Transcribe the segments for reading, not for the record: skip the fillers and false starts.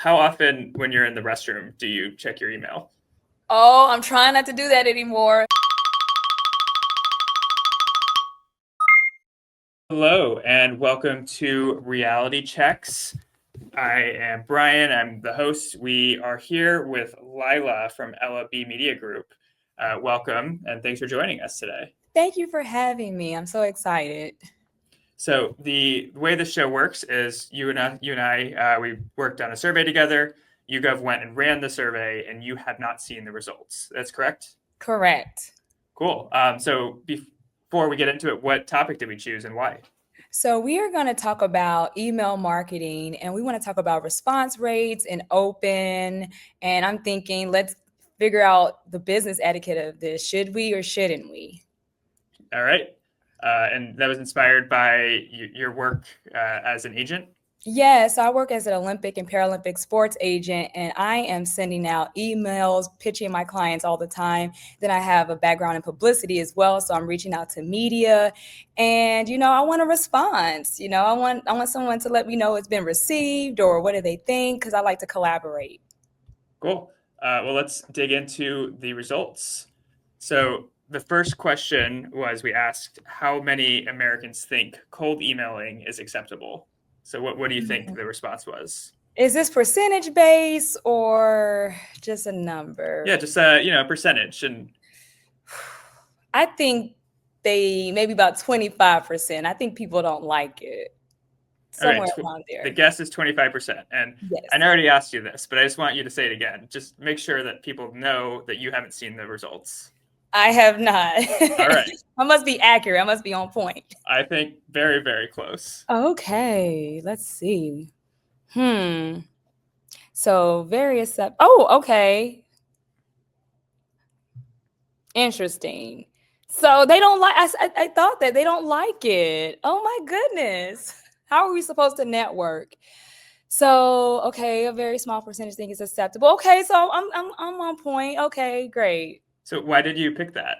How often when you're in the restroom do you check your email? Oh, I'm trying not to do that anymore. Hello, and welcome to Reality Checks. I am Brian. I'm the host. We are here with Lila from Ella B Media Group. Welcome, and thanks for joining us today. Thank you for having me. I'm so excited. So the way the show works is you and I, we worked on a survey together. YouGov went and ran the survey, and you have not seen the results. That's correct? Correct. Cool. So before we get into it, what topic did we choose and why? So, we are going to talk about email marketing and we want to talk about response rates and open. And I'm thinking, let's figure out the business etiquette of this. Should we or shouldn't we? All right. And that was inspired by your work as an agent? Yes, I work as an Olympic and Paralympic sports agent, and I am sending out emails, pitching my clients all the time. Then I have a background in publicity as well, so I'm reaching out to media, and I want a response. I want someone to let me know it's been received or what do they think, because I like to collaborate. Cool. Well, let's dig into the results. So the first question was we asked how many Americans think cold emailing is acceptable. So what do you think the response was? Is this percentage based or just a number? Yeah, just percentage. And I think they maybe about 25%. I think people don't like it. Somewhere around there. The guess is 25%. And Yes. I already asked you this, but I just want you to say it again. Just make sure that people know that you haven't seen the results. I have not. All right. I must be accurate. I must be on point. I think very, very close. Okay. Let's see. So various. Oh, okay. Interesting. So they don't like. I thought that they don't like it. Oh my goodness. How are we supposed to network? So okay, a very small percentage think it's acceptable. Okay, so I'm on point. Okay, great. So why did you pick that?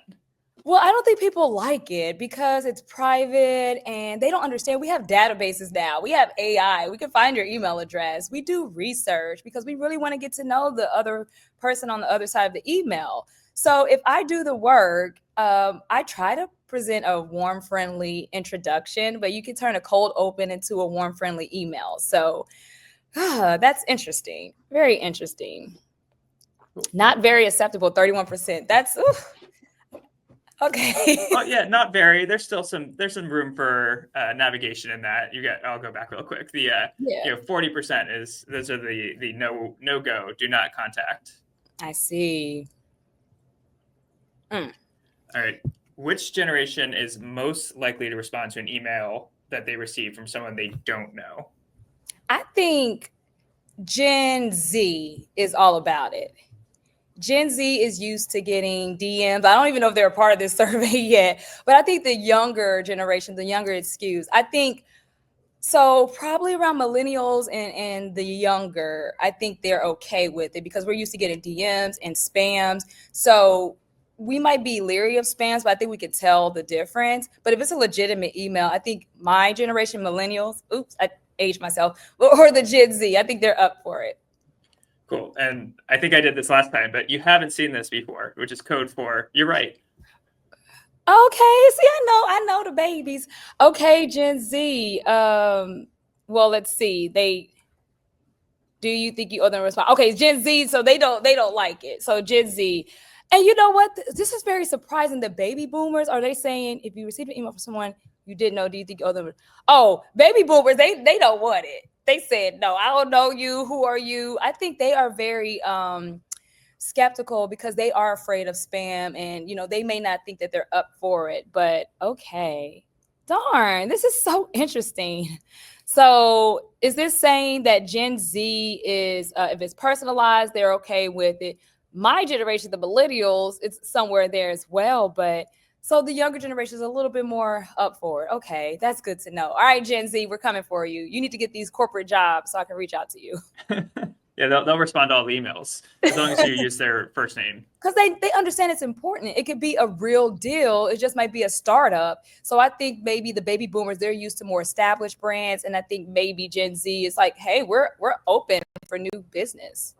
Well, I don't think people like it because it's private and they don't understand. We have databases now. We have AI. We can find your email address. We do research because we really want to get to know the other person on the other side of the email. So if I do the work, I try to present a warm, friendly introduction, but you can turn a cold open into a warm, friendly email. So that's interesting. Very interesting. Not very acceptable, 31%. That's okay. Oh yeah, not very. There's some room for navigation in that. I'll go back real quick. The 40% is those are the no go, do not contact. I see. All right. Which generation is most likely to respond to an email that they receive from someone they don't know? I think Gen Z is all about it. Gen Z is used to getting DMs. I don't even know if they're a part of this survey yet, but I think the younger generation, the younger it skews. I think so probably around millennials and the younger, I think they're okay with it because we're used to getting DMs and spams. So we might be leery of spams, but I think we could tell the difference. But if it's a legitimate email, I think my generation, millennials, I aged myself, or the Gen Z, I think they're up for it. Cool. And I think I did this last time, but you haven't seen this before, which is code for you're right. Okay. See, I know the babies. Okay, Gen Z. Well, let's see. Do you think you owe them a response? Okay, Gen Z, so they don't like it. So Gen Z. And you know what? This is very surprising. The baby boomers, are they saying if you received an email from someone you didn't know, do you think you owe them? Oh, baby boomers, they don't want it. They said, no, I don't know you. Who are you? I think they are very skeptical because they are afraid of spam and, they may not think that they're up for it. But okay, darn, this is so interesting. So is this saying that Gen Z is, if it's personalized, they're okay with it? My generation, the millennials, it's somewhere there as well. But so the younger generation is a little bit more up for it. Okay, that's good to know. All right, Gen Z, we're coming for you. You need to get these corporate jobs so I can reach out to you. Yeah, they'll respond to all the emails as long as you use their first name. Because they understand it's important. It could be a real deal. It just might be a startup. So I think maybe the baby boomers, they're used to more established brands. And I think maybe Gen Z is like, hey, we're open for new business.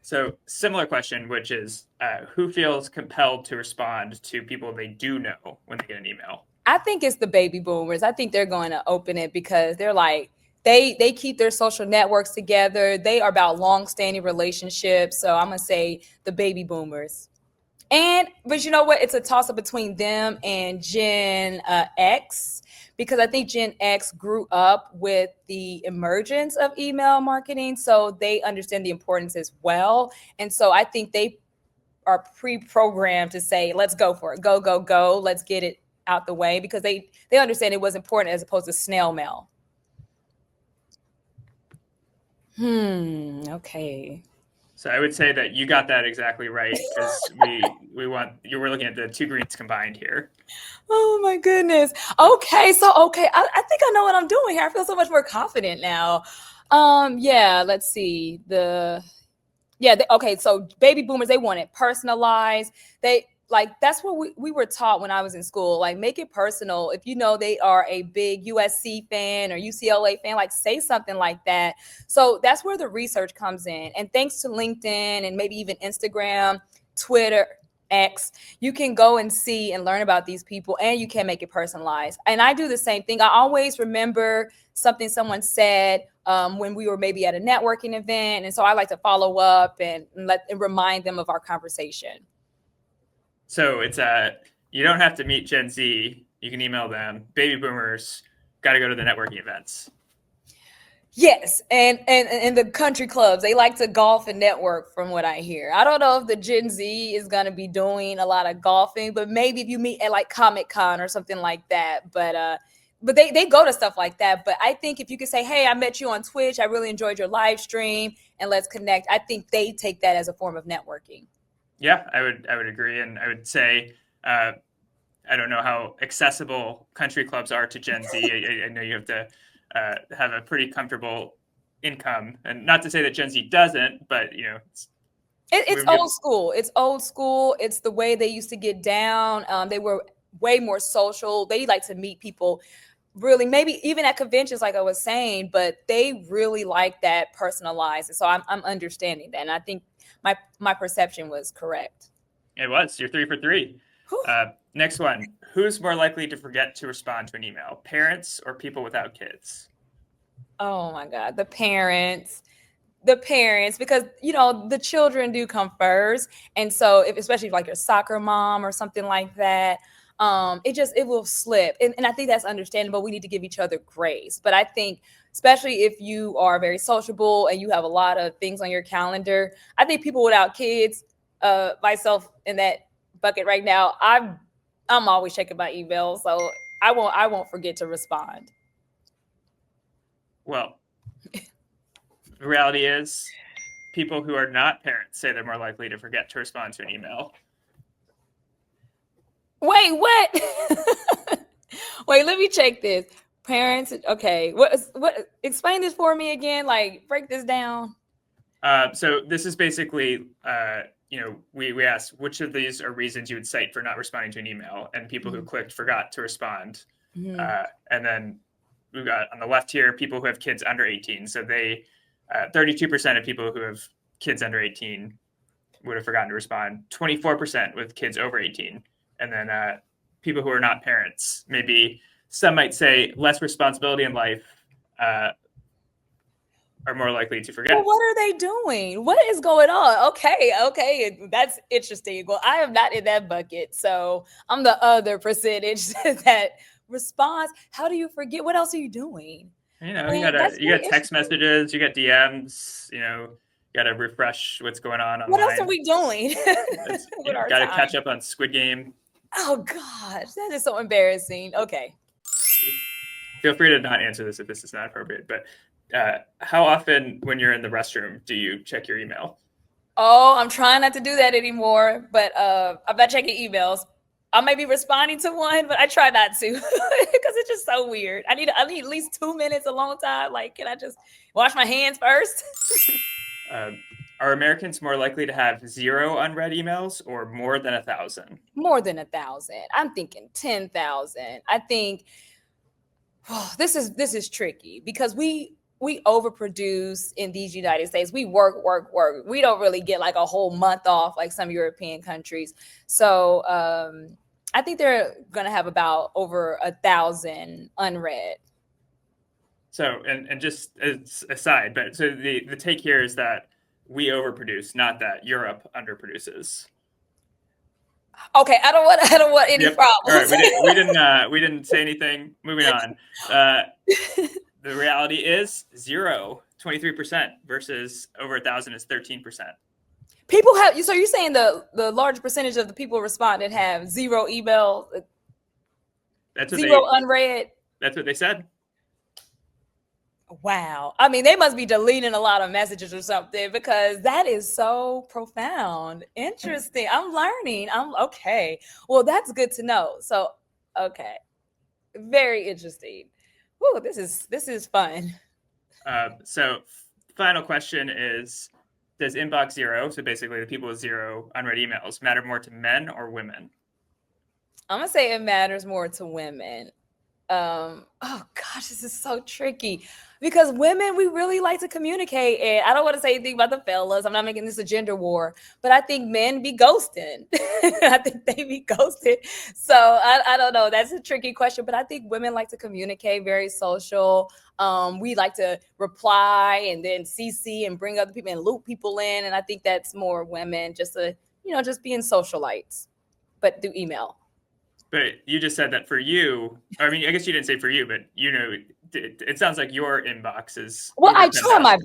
So similar question, which is who feels compelled to respond to people they do know when they get an email? I think it's the baby boomers. I think they're going to open it because they're like, they keep their social networks together. They are about long-standing relationships. So I'm going to say the baby boomers. But you know what? It's a toss-up between them and Gen X, because I think Gen X grew up with the emergence of email marketing. So they understand the importance as well. And so I think they are pre-programmed to say, let's go for it. Go, go, go. Let's get it out the way, because they understand it was important as opposed to snail mail. Okay. So I would say that you got that exactly right, because we want, you were looking at the two greens combined here. Oh my goodness. Okay, I think I know what I'm doing here. I feel so much more confident now. Yeah, let's see. Okay, so baby boomers, they want it personalized. That's what we were taught when I was in school. Like, make it personal. If you know they are a big USC fan or UCLA fan, like, say something like that. So that's where the research comes in. And thanks to LinkedIn and maybe even Instagram, Twitter, X, you can go and see and learn about these people, and you can make it personalized. And I do the same thing. I always remember something someone said when we were maybe at a networking event. And so I like to follow up and remind them of our conversation. So it's you don't have to meet Gen Z. You can email them. Baby boomers got to go to the networking events. Yes, and the country clubs, they like to golf and network, from what I hear. I don't know if the Gen Z is going to be doing a lot of golfing, but maybe if you meet at like Comic-Con or something like that. But they go to stuff like that. But I think if you could say, hey, I met you on Twitch, I really enjoyed your live stream, and let's connect, I think they take that as a form of networking. Yeah, I would agree. And I would say, I don't know how accessible country clubs are to Gen Z. I know you have to have a pretty comfortable income, and not to say that Gen Z doesn't, but you know, it's old school. It's old school. It's the way they used to get down. They were way more social. They like to meet people, really, maybe even at conventions, like I was saying, but they really like that personalized. And so I'm understanding that, and I think my perception was correct. It was. You're 3 for 3. Next one. Who's more likely to forget to respond to an email? Parents or people without kids? Oh my God, the parents. The parents, because you know the children do come first, and so especially if like your soccer mom or something like that, it will slip, and I think that's understandable. We need to give each other grace, but I think especially if you are very sociable and you have a lot of things on your calendar, I think people without kids, myself in that bucket right now, I'm always checking my emails, so I won't forget to respond. Well, the reality is people who are not parents say they're more likely to forget to respond to an email. Wait, what? Wait, let me check this. Parents, okay. What? Explain this for me again. Like, break this down. So this is basically, we asked which of these are reasons you would cite for not responding to an email, and people who clicked forgot to respond. And then we got on the left here people who have kids under 18. So they 32% of people who have kids under 18 would have forgotten to respond. 24% with kids over 18. And then people who are not parents, maybe some might say less responsibility in life, are more likely to forget. Well, what are they doing? What is going on? Okay. That's interesting. Well, I am not in that bucket. So I'm the other percentage that responds. How do you forget? What else are you doing? You know, you got text messages, you got DMs, you got to refresh what's going on online. What else are we doing? Got to catch up on Squid Game. Oh, gosh, that is so embarrassing. Okay. Feel free to not answer this if this is not appropriate, but how often when you're in the restroom do you check your email? Oh, I'm trying not to do that anymore, but I'm not checking emails. I may be responding to one, but I try not to because it's just so weird. I need at least 2 minutes alone time. Like, can I just wash my hands first? Are Americans more likely to have 0 unread emails or more than 1,000? More than 1,000. I'm thinking 10,000. I think this is tricky because we we overproduce in these United States. We work. We don't really get like a whole month off like some European countries. So I think they're going to have about over 1,000 unread. So, and just as aside, but so the take here is that we overproduce, not that Europe underproduces. Okay, I don't want any problems. All right, we didn't say anything. Moving on. The reality is 23% versus over 1,000 is 13%. People have, so you're saying the large percentage of the people responded have zero email, zero unread? That's what they said. Wow. I mean, they must be deleting a lot of messages or something, because that is so profound. Interesting. I'm learning. I'm okay. Well, that's good to know. So, okay. Very interesting. Ooh, this is fun. So final question is, does inbox zero, so basically the people with zero unread emails, matter more to men or women? I'm going to say it matters more to women. Oh gosh, this is so tricky, because women, we really like to communicate, and I don't want to say anything about the fellas. I'm not making this a gender war, but I think men be ghosting. I think they be ghosted. So I don't know. That's a tricky question, but I think women like to communicate, very social. We like to reply and then CC and bring other people and loop people in, and I think that's more women, just being socialites, but through email. But you just said that for you. I mean, I guess you didn't say for you, but it sounds like your inbox is. Well, I try my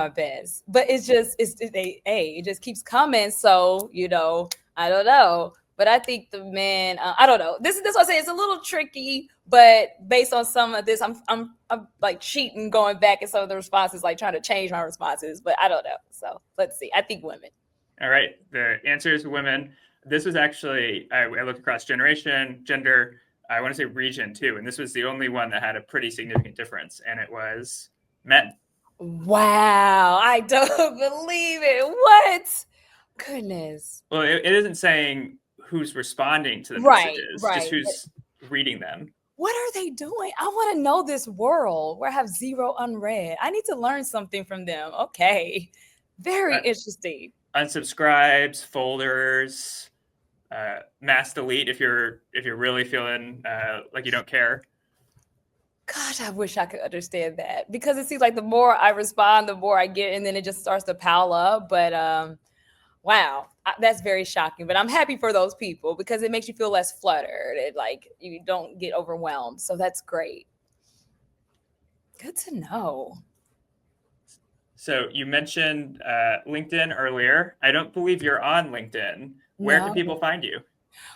best. But it just keeps coming. So I don't know. But I think the men, I don't know. This is what I say. It's a little tricky, but based on some of this, I'm like cheating, going back in some of the responses, like trying to change my responses. But I don't know. So let's see. I think women. All right. The answer is women. This was actually, I looked across generation, gender, I want to say region too. And this was the only one that had a pretty significant difference. And it was men. Wow. I don't believe it. What? Goodness. Well, it isn't saying who's responding to the messages, just who's reading them. What are they doing? I want to know this world where I have zero unread. I need to learn something from them. Okay. Very interesting. Unsubscribes, folders, mass delete if you're really feeling like you don't care. Gosh, I wish I could understand that, because it seems like the more I respond, the more I get, and then it just starts to pile up. But wow, that's very shocking. But I'm happy for those people, because it makes you feel less fluttered. Like you don't get overwhelmed. So that's great. Good to know. So you mentioned LinkedIn earlier. I don't believe you're on LinkedIn. Where can people find you?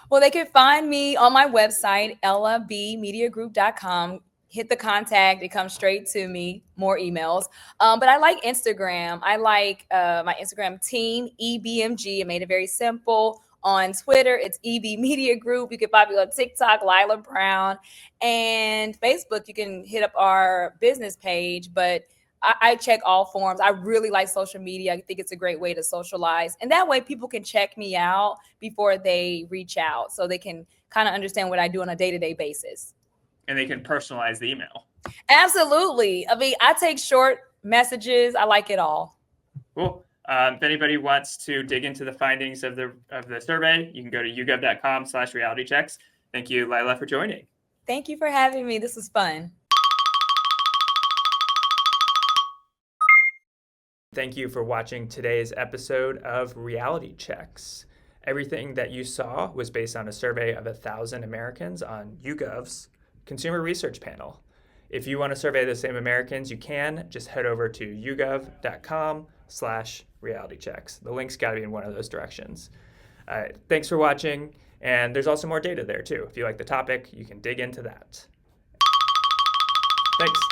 Well, they can find me on my website, ellabmediagroup.com. Hit the contact. It comes straight to me. More emails. But I like Instagram. I like my Instagram team, EBMG. I made it very simple. On Twitter, it's EB Media Group. You can find me on TikTok, Lila Brown. And Facebook, you can hit up our business page. But I check all forms. I really like social media. I think it's a great way to socialize. And that way people can check me out before they reach out, so they can kind of understand what I do on a day-to-day basis. And they can personalize the email. Absolutely. I mean, I take short messages. I like it all. Cool. If anybody wants to dig into the findings of the survey, you can go to ugov.com/realitychecks. Thank you, Lila, for joining. Thank you for having me. This was fun. Thank you for watching today's episode of Reality Checks. Everything that you saw was based on a survey of 1,000 Americans on YouGov's Consumer Research Panel. If you want to survey the same Americans, you can. Just head over to ugov.com/realitychecks. The link's got to be in one of those directions. Thanks for watching. And there's also more data there too. If you like the topic, you can dig into that. Thanks.